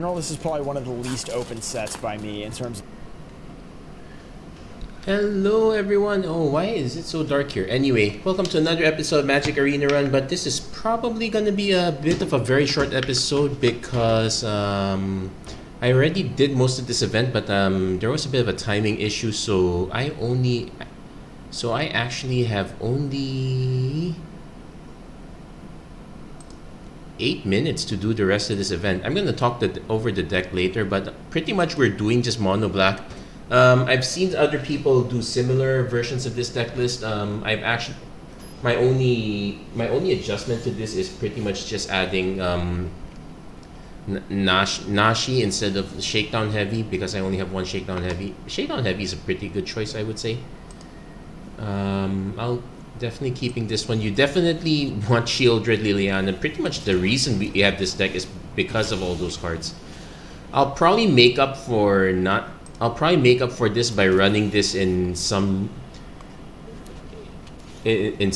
This is probably one of the least open sets by me in terms of... Hello everyone. Oh, why is it so dark here? Anyway, welcome to another episode of Magic Arena Run, but this is probably going to be a bit of a very short episode because I already did most of this event, but there was a bit of a timing issue, so I actually have only 8 minutes to do the rest of this event. I'm going to talk over the deck later, but pretty much we're doing just mono black. I've seen other people do similar versions of this deck list. I've actually my only adjustment to this is pretty much just adding Nashi instead of Shakedown Heavy, because I only have one Shakedown Heavy. Shakedown Heavy is a pretty good choice, I would say. I'll definitely keeping this one. You definitely want Sheoldred, Liliana. Pretty much the reason we have this deck is because of all those cards. I'll probably make up for this by running this in some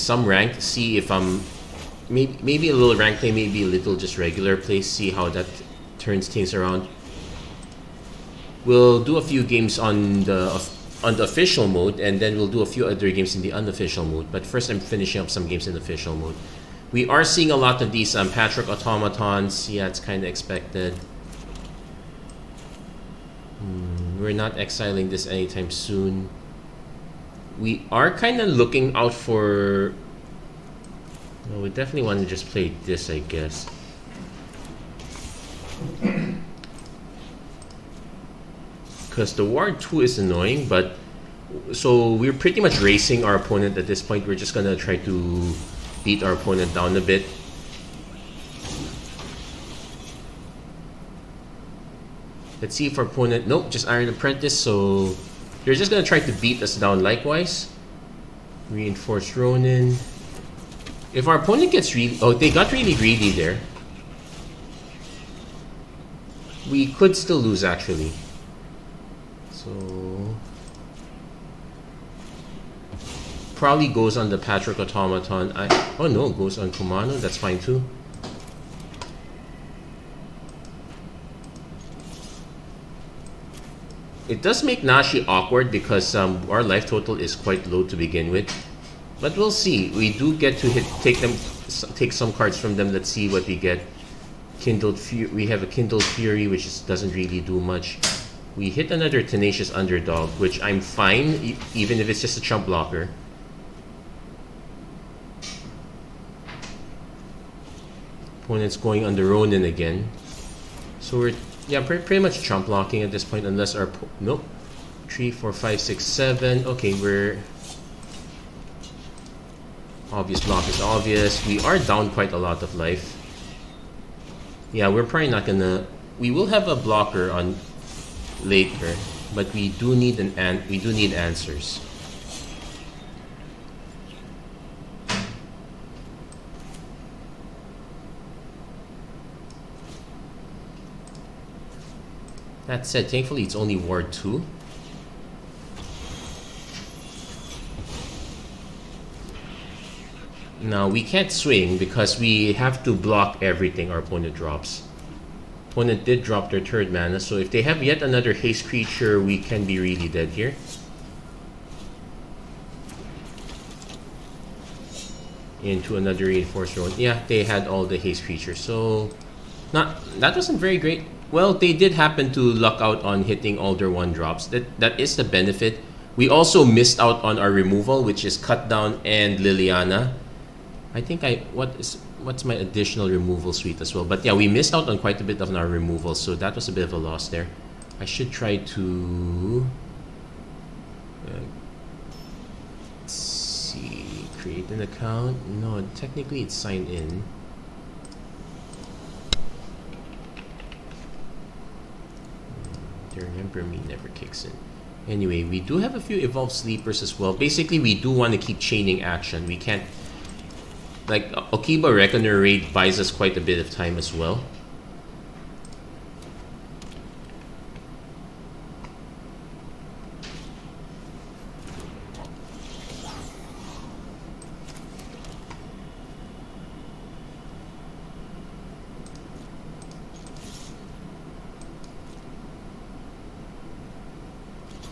rank. See if I'm maybe a little rank play, maybe a little just regular play. See how that turns things around. We'll do a few games on the official mode, and then we'll do a few other games in the unofficial mode. But first, I'm finishing up some games in the official mode. We are seeing a lot of these Patrick automatons. Yeah, it's kind of expected. We're not exiling this anytime soon. We are kind of looking out for... Well, we definitely want to just play this, I guess. Because the Ward 2 is annoying, but... So we're pretty much racing our opponent at this point. We're just going to try to beat our opponent down a bit. Let's see if our opponent... Nope, just Iron Apprentice, so... They're just going to try to beat us down likewise. Reinforced Ronin. If our opponent gets really... Oh, they got really greedy there. We could still lose, actually. So... Probably goes on the Patrick Automaton. Oh no, goes on Kumano. That's fine too. It does make Nashi awkward because our life total is quite low to begin with. But we'll see. We do get to take some cards from them. Let's see what we get. Kindled Fury. We have a Kindled Fury, which doesn't really do much. We hit another Tenacious Underdog, which I'm fine, even if it's just a chump blocker. Opponent's going on the Ronin again. So we're pretty much chump blocking at this point, unless our... Nope. 3, 4, 5, 6, 7. Okay, we're... Obvious block is obvious. We are down quite a lot of life. Yeah, we're probably not gonna... We will have a blocker on later, but we do need answers. That said, thankfully it's only Ward 2. Now we can't swing because we have to block everything our opponent drops. Opponent did drop their third mana, so if they have yet another haste creature, we can be really dead here. Into another reinforced road. Yeah, they had all the haste creatures, so that wasn't very great. Well, they did happen to luck out on hitting all their 1-drops. That is the benefit. We also missed out on our removal, which is Cut Down and Liliana. I think what's my additional removal suite as well. But yeah, we missed out on quite a bit of our removal, so that was a bit of a loss there. I should try to... let's see... Create an account? No, technically it's signed in. Remember Me never kicks in. Anyway, we do have a few Evolved Sleepers as well. Basically, we do want to keep chaining action. We can't... Like, Okiba Reckoner Raid buys us quite a bit of time as well.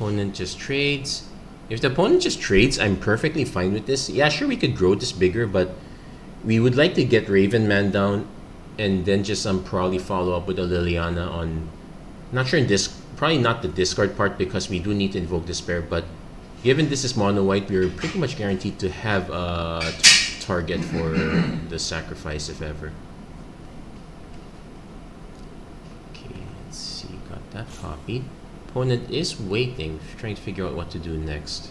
opponent just trades. If the opponent just trades, I'm perfectly fine with this. Yeah, sure, we could grow this bigger, but we would like to get Raven Man down and then just probably follow up with a Liliana on... Not sure in this... Probably not the discard part because we do need to invoke Despair, but given this is mono white, we're pretty much guaranteed to have a target for the sacrifice if ever. Okay, let's see. Got that copied. Opponent is waiting, trying to figure out what to do next.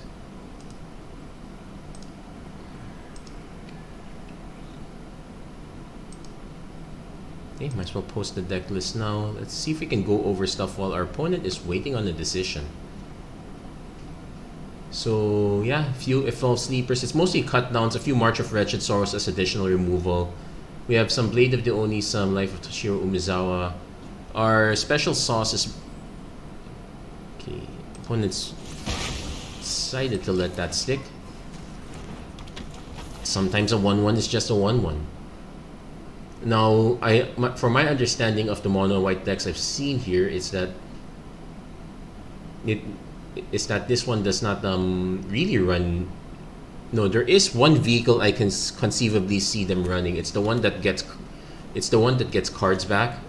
Okay, might as well post the deck list now. Let's see if we can go over stuff while our opponent is waiting on a decision. So yeah, a few Evolved Sleepers. It's mostly cut downs, a few March of Wretched Sorrows as additional removal. We have some Blade of the Oni, some Life of Toshiro Umezawa. Our special sauce is... Okay, opponent's decided to let that stick. Sometimes a 1-1 is just a 1-1. Now, from my understanding of the mono white decks I've seen here, is that this one does not really run. No, there is one vehicle I can conceivably see them running. It's the one that gets cards back.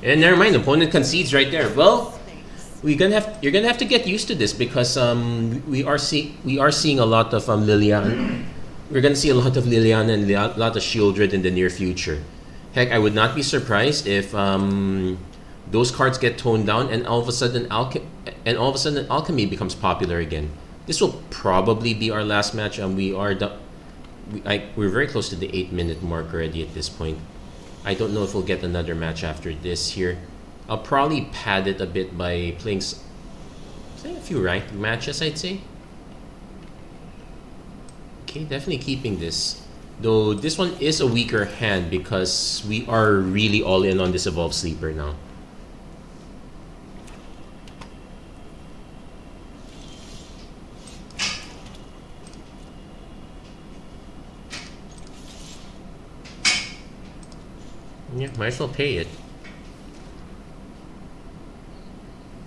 And never mind, opponent concedes right there. Well, you're gonna have to get used to this because we are seeing a lot of Liliana. We're gonna see a lot of Liliana and a lot of Sheoldred in the near future. Heck, I would not be surprised if those cards get toned down and all of a sudden Alchemy becomes popular again. This will probably be our last match, and we're very close to the 8-minute mark already at this point. I don't know if we'll get another match after this here. I'll probably pad it a bit by playing a few ranked matches, I'd say. Okay, definitely keeping this. Though this one is a weaker hand because we are really all in on this Evolved Sleeper now. Yeah, might as well pay it.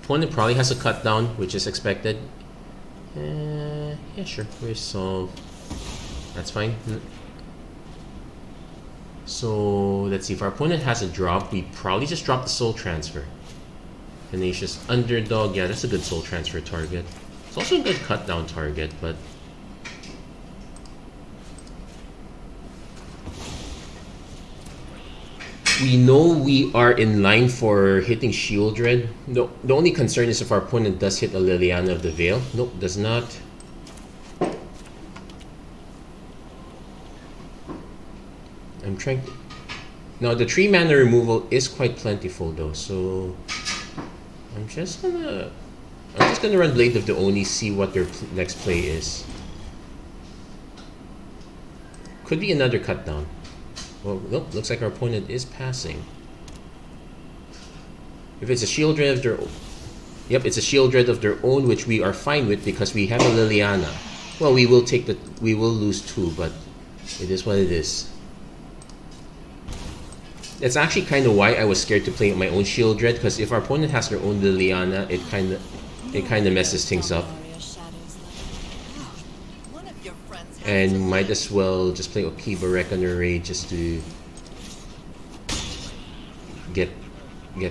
Opponent probably has a cut down, which is expected. Yeah, sure. Resolve. That's fine. So let's see. If our opponent has a drop, we probably just drop the Soul Transfer. Tenacious Underdog. Yeah, that's a good Soul Transfer target. It's also a good cut down target, but we know we are in line for hitting Sheoldred. No, the only concern is if our opponent does hit a Liliana of the Veil. Nope, does not. I'm trying to... Now, the 3-mana removal is quite plentiful though, so... I'm just gonna run Blade of the Oni, see what their next play is. Could be another cut down. Well, nope, looks like our opponent is passing. If it's a Sheoldred of their own... Yep, it's a Sheoldred of their own, which we are fine with because we have a Liliana. Well, we will lose 2, but it is what it is. That's actually kind of why I was scared to play my own Sheoldred, because if our opponent has their own Liliana, it kind of messes things up. And might as well just play Okiba Reckoner Ray just to get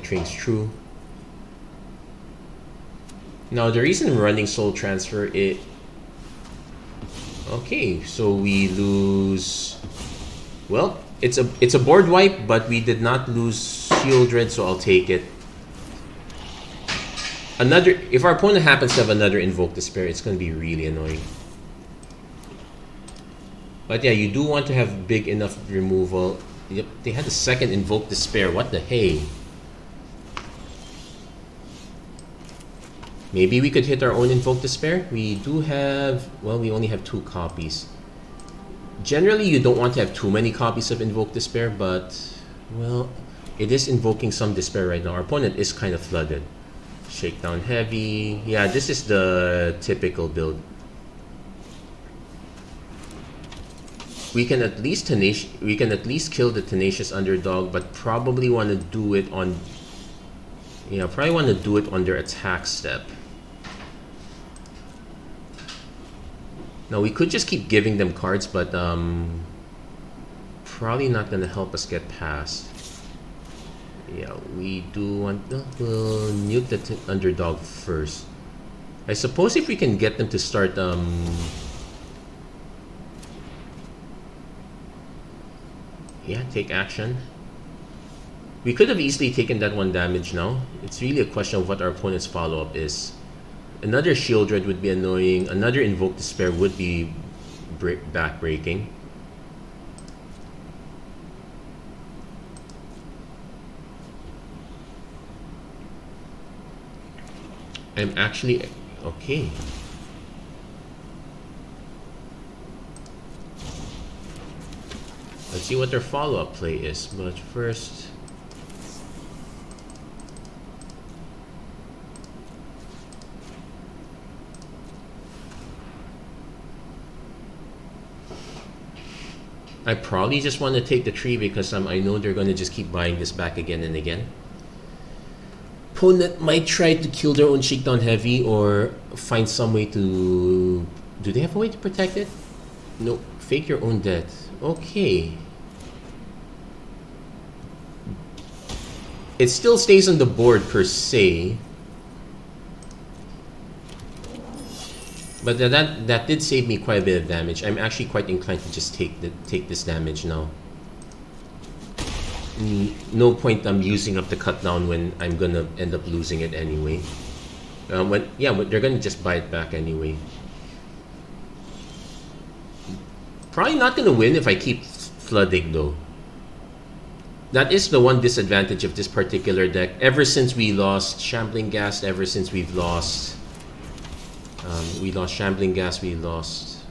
things true. Now the reason I'm running Soul Transfer is... Okay, so we lose... Well, it's a board wipe, but we did not lose Sheoldred, so I'll take it. If our opponent happens to have another Invoke Despair, it's going to be really annoying. But yeah, you do want to have big enough removal. Yep, they had a second Invoke Despair. What the hey? Maybe we could hit our own Invoke Despair. We do have... Well, we only have 2 copies. Generally, you don't want to have too many copies of Invoke Despair, but... Well, it is invoking some Despair right now. Our opponent is kind of flooded. Shakedown heavy. Yeah, this is the typical build. We can at least kill the tenacious underdog, but probably want to do it on. Yeah, probably want to do it on their attack step. Now we could just keep giving them cards, but probably not gonna help us get past. Yeah, we do want. We'll nuke the underdog first. I suppose if we can get them to start yeah, take action. We could have easily taken that 1 damage now. It's really a question of what our opponent's follow-up is. Another Sheoldred would be annoying. Another Invoke Despair would be back-breaking. I'm actually... Okay. Let's see what their follow-up play is, but first... I probably just want to take the tree because I know they're going to just keep buying this back again and again. Opponent might try to kill their own Shakedown Heavy or find some way to... Do they have a way to protect it? No. Fake your own death. Okay. It still stays on the board per se. But that did save me quite a bit of damage. I'm actually quite inclined to just take this damage now. No point using up the cut down when I'm gonna end up losing it anyway. They're gonna just buy it back anyway. Probably not gonna win if I keep flooding though. That is the one disadvantage of this particular deck. Ever since we lost Shambling Ghast, ever since we lost Shambling Ghast, we lost...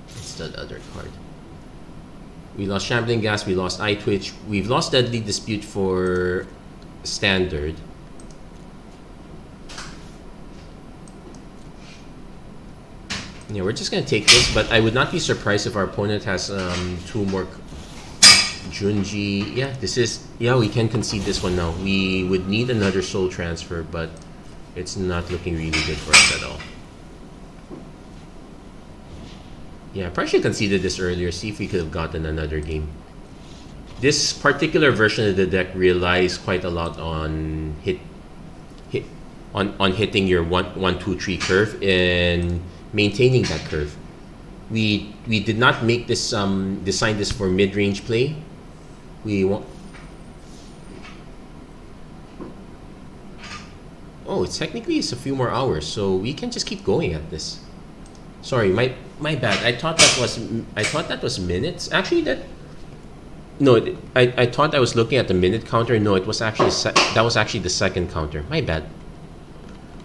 What's that other card? We lost Shambling Ghast, we lost Eye Twitch. We've lost Deadly Dispute for Standard. Yeah, we're just gonna take this, but I would not be surprised if our opponent has 2 more Junji. Yeah, this is... Yeah, we can concede this one now. We would need another Soul Transfer, but it's not looking really good for us at all. Yeah, I probably should have conceded this earlier, see if we could have gotten another game. This particular version of the deck relies quite a lot on hitting your 1-2-3 curve and maintaining that curve. We did not make this design this for mid-range play. We want... Oh, it's technically a few more hours, so we can just keep going at this. Sorry, my bad. I thought that was minutes. Actually, I thought I was looking at the minute counter. No, it was actually that was actually the second counter. My bad.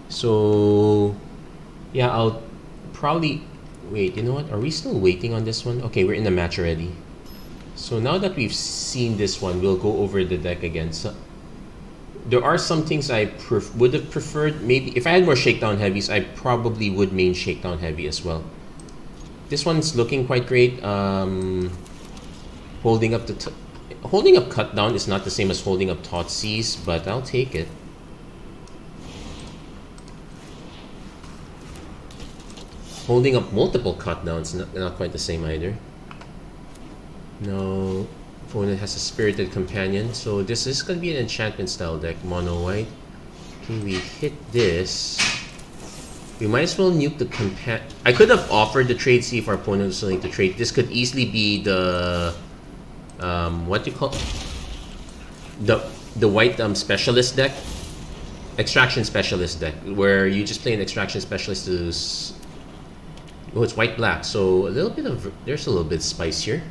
So, yeah, I'll probably wait. You know what? Are we still waiting on this one? Okay, we're in the match already. So now that we've seen this one, we'll go over the deck again. So, there are some things I would have preferred. Maybe if I had more Shakedown Heavies, I probably would main Shakedown Heavy as well. This one's looking quite great. Holding up Cut Down is not the same as holding up Thoughtseize, but I'll take it. Holding up multiple Cut Downs, not quite the same either. No. Opponent has a Spirited Companion, so this is going to be an enchantment style deck, mono white. Okay, we hit this. We might as well nuke the companion. I could have offered the trade, see if our opponent was willing to trade. This could easily be the what do you call the white specialist deck, extraction specialist deck, where you just play an extraction specialist to. Oh, it's white black, so a little bit of there's a little bit of spice here.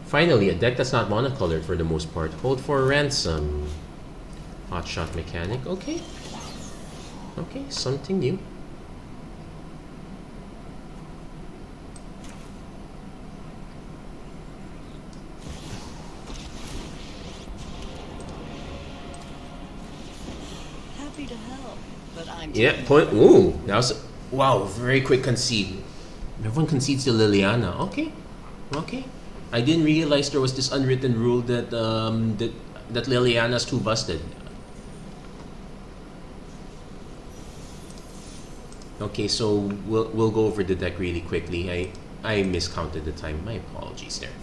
Finally, a deck that's not monocolored for the most part. Hold for ransom. Hotshot mechanic. Okay. Okay, something new. to help, but I'm Yeah, point. Ooh, that was wow. Very quick concede. Everyone concedes to Liliana. Okay, okay. I didn't realize there was this unwritten rule that that Liliana's too busted. Okay, so we'll go over the deck really quickly. I miscounted the time. My apologies there.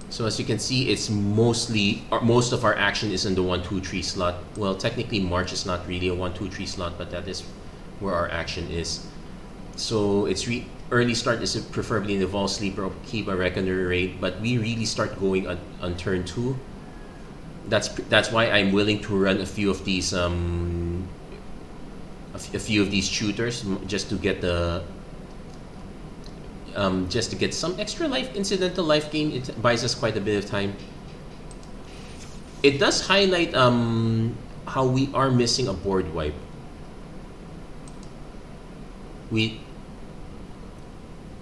So as you can see, it's mostly most of our action is in the 1-2-3 slot. Well, technically March is not really a 1-2-3 slot, but that is where our action is. So it's early start is preferably in the Vol Sleeper or Kiba Reckoner raid, but we really start going on turn 2. That's why I'm willing to run a few of these shooters just to get the just to get some extra life, incidental life gain. It buys us quite a bit of time. It does highlight how we are missing a board wipe. We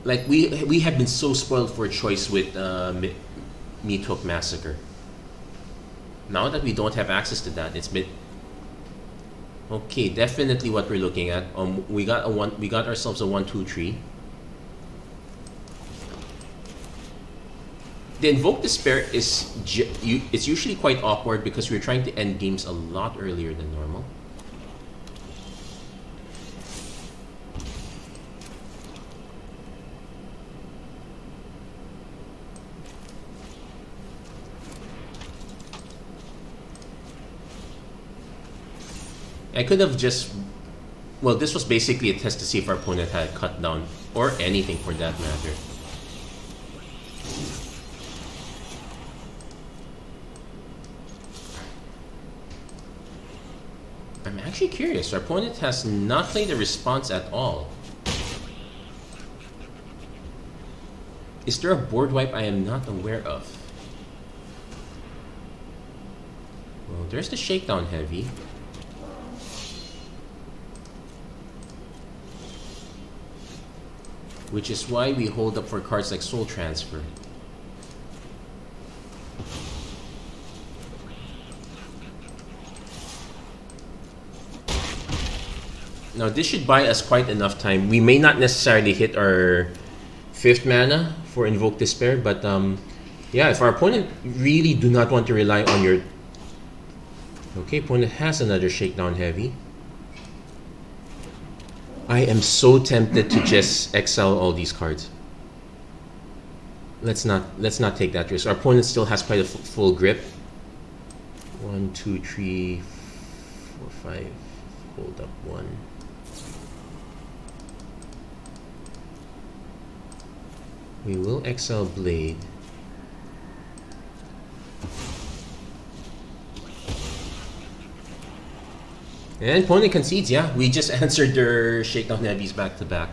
have been so spoiled for choice with Meat Hook Massacre. Now that we don't have access to that, it's been okay. Definitely what we're looking at. We got ourselves a 1-2-3. The Invoke Despair it's usually quite awkward because we're trying to end games a lot earlier than normal. I could have just... Well, this was basically a test to see if our opponent had cut down, or anything for that matter. I'm actually curious. Our opponent has not played a response at all. Is there a board wipe I am not aware of? Well, there's the Shakedown Heavy. Which is why we hold up for cards like Soul Transfer. Now this should buy us quite enough time. We may not necessarily hit our 5th mana for Invoke Despair, but yeah, if our opponent really do not want to rely on your... Okay, opponent has another Shakedown Heavy. I am so tempted to just exile all these cards. Let's not take that risk. Our opponent still has quite a full grip. 1, 2, 3, 4, 5. Hold up 1. We will exile Blade. And opponent concedes, yeah. We just answered their Shakedown Heavies back to back.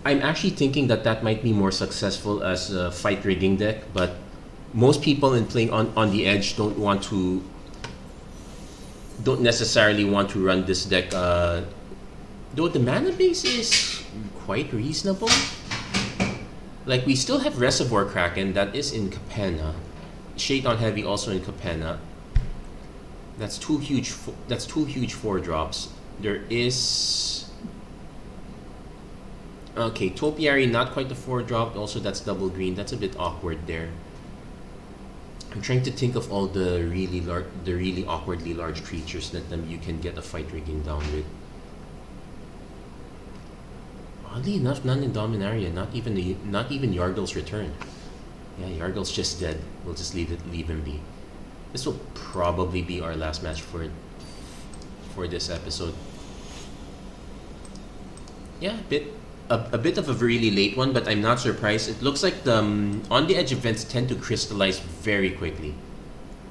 I'm actually thinking that that might be more successful as a fight rigging deck, but most people in playing on the edge don't necessarily want to run this deck. Though the mana base is quite reasonable. Like, we still have Reservoir Kraken that is in Capenna. Shakedown Heavy also in Capenna. That's two huge 4-drops. There is... Okay, Topiary, not quite the 4-drop. Also, that's double green. That's a bit awkward there. I'm trying to think of all the really awkwardly large creatures that you can get a fight rigging down with. Oddly enough, none in Dominaria. Not even Yargle's Return. Yeah, Yargle's just dead. We'll just leave him be. This will probably be our last match for this episode. Yeah, a bit of a really late one, but I'm not surprised. It looks like the on the edge events tend to crystallize very quickly.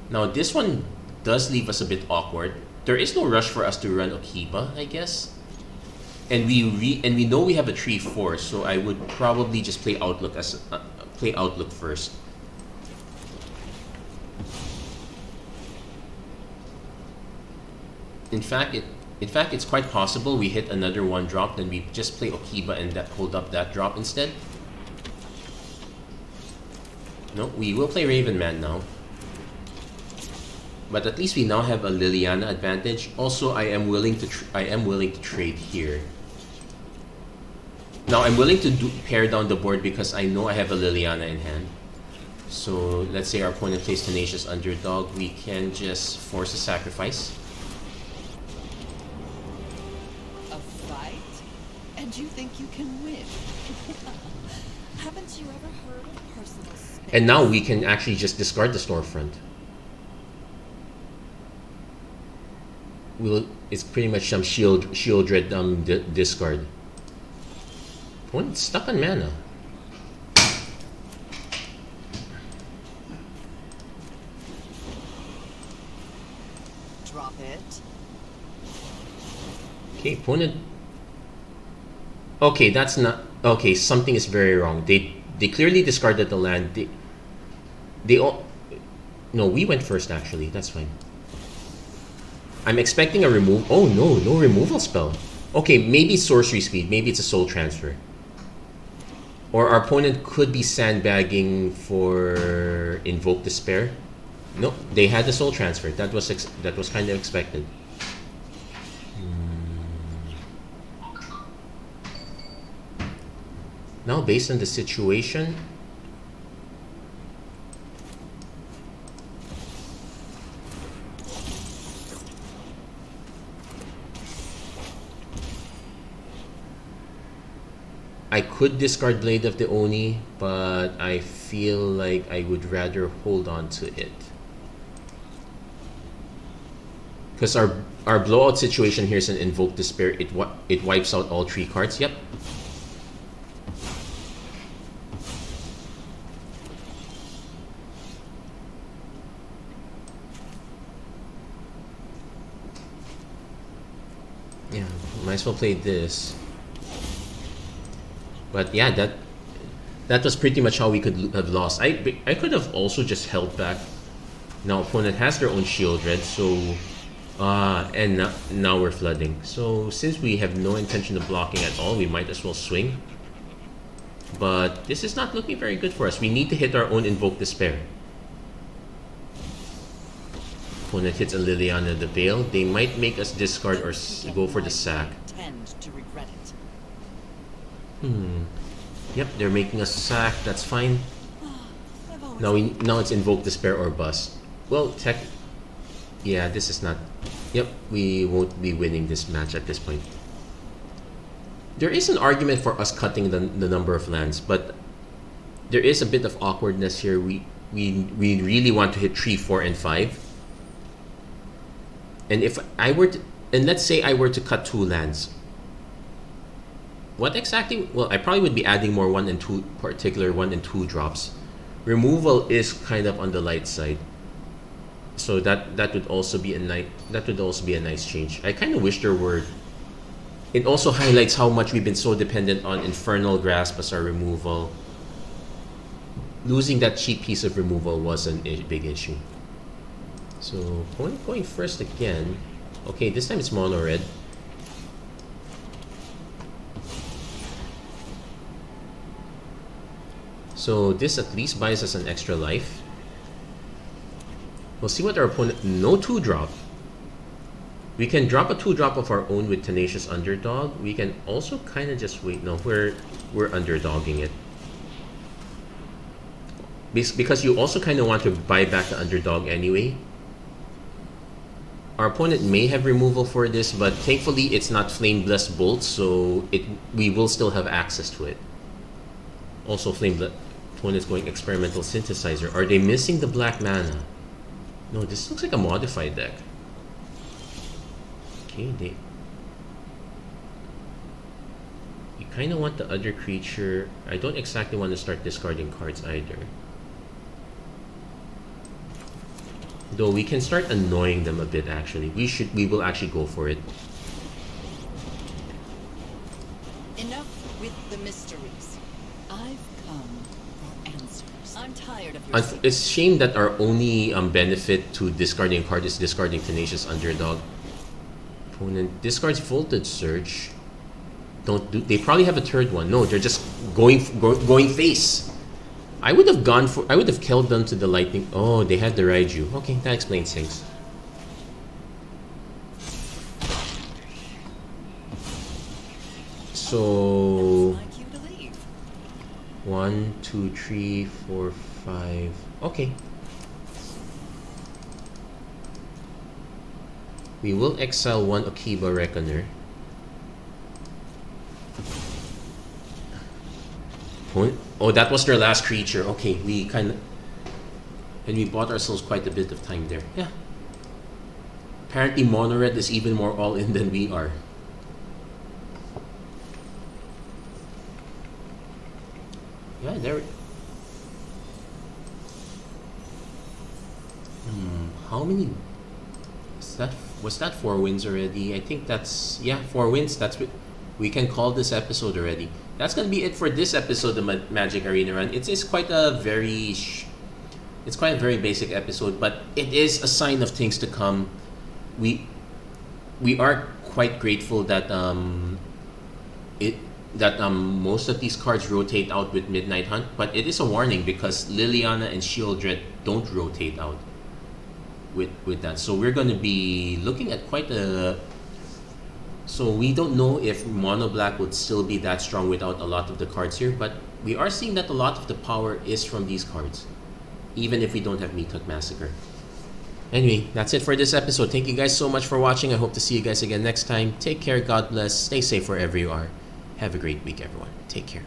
Now this one does leave us a bit awkward. There is no rush for us to run Okiba, I guess. And we know we have a 3/4, so I would probably just play Outlook first. In fact, it's quite possible we hit another 1-drop, then we just play Okiba and hold up that drop instead. No, we will play Raven Man now. but at least we now have a Liliana advantage. Also, I am willing to trade here. Now I'm willing to pare down the board because I know I have a Liliana in hand. So let's say our opponent plays Tenacious Underdog, we can just force a sacrifice. A fight? And you think you can win? Haven't you ever heard of personal space? And now we can actually just discard the storefront. It's pretty much some Sheoldred discard. Opponent's stuck on mana. Drop it. Okay, opponent. Okay, that's not okay. Something is very wrong. They clearly discarded the land. They all. No, we went first actually. That's fine. I'm expecting a remove. Oh no, no removal spell. Okay, maybe sorcery speed. Maybe it's a soul transfer. Or our opponent could be sandbagging for Invoke Despair. No, they had the soul transfer. That was kind of expected. Now, based on the situation, I could discard Blade of the Oni, but I feel like I would rather hold on to it. Because our blowout situation here is an Invoke Despair. It wipes out all 3 cards. Yep. Yeah, might as well play this. But yeah, that was pretty much how we could have lost. I could have also just held back. Now opponent has their own Sheoldred, so and now we're flooding. So since we have no intention of blocking at all, we might as well swing. But this is not looking very good for us. We need to hit our own Invoke Despair. Opponent hits a Liliana the Veil. They might make us discard or go for the sack. Tend to regret it. Yep, they're making us sack. That's fine. Now it's Invoke Despair or bust. Well, yeah, this is not. Yep, we won't be winning this match at this point. There is an argument for us cutting the number of lands, but there is a bit of awkwardness here. We really want to hit 3, 4, and 5. And if I were to, and let's say I were to cut 2 lands. What exactly? Well, I probably would be adding more 1 and 2, particular 1 and 2 drops. Removal is kind of on the light side, so that would also be a nice change. I kind of wish there were. It also highlights how much we've been so dependent on Infernal Grasp as our removal. Losing that cheap piece of removal was a big issue. So going first again. Okay, this time it's mono red. So this at least buys us an extra life. We'll see what our opponent... No 2-drop. We can drop a 2-drop of our own with Tenacious Underdog. We can also kind of just wait. No, we're underdogging it. Because you also kind of want to buy back the underdog anyway. Our opponent may have removal for this, but thankfully it's not Flame Blessed Bolt, so we will still have access to it. Also, opponent's going Experimental Synthesizer. Are they missing the black mana? No, this looks like a modified deck. Okay, you kind of want the other creature. I don't exactly want to start discarding cards either. Though we can start annoying them a bit actually. We will actually go for it. Enough with the mysteries. I've come for answers. I'm tired of your It's a shame that our only benefit to discarding a card is discarding Tenacious Underdog. Opponent discards Voltage Surge. They probably have a third one. No, they're just going face. I would have killed them to the lightning. Oh, they had the Raiju. Okay, that explains things. So Like you to leave. 1, 2, 3, 4, 5. Okay. We will exile one Akiba Reckoner. Oh, that was their last creature. Okay, we kind of... And we bought ourselves quite a bit of time there. Yeah. Apparently Mono Red is even more all-in than we are. Yeah, there... how many... Was that 4 wins already? I think that's... Yeah, 4 wins. That's... We can call this episode already. That's gonna be it for this episode of Magic Arena Run. It's quite a very... It's quite a very basic episode, but it is a sign of things to come. We are quite grateful that most of these cards rotate out with Midnight Hunt, but it is a warning because Liliana and Sheoldred don't rotate out with that. So we're going to be looking at quite a... So we don't know if Mono Black would still be that strong without a lot of the cards here, but we are seeing that a lot of the power is from these cards, even if we don't have Meat Hook Massacre. Anyway, that's it for this episode. Thank you guys so much for watching. I hope to see you guys again next time. Take care, God bless, stay safe wherever you are. Have a great week, everyone. Take care.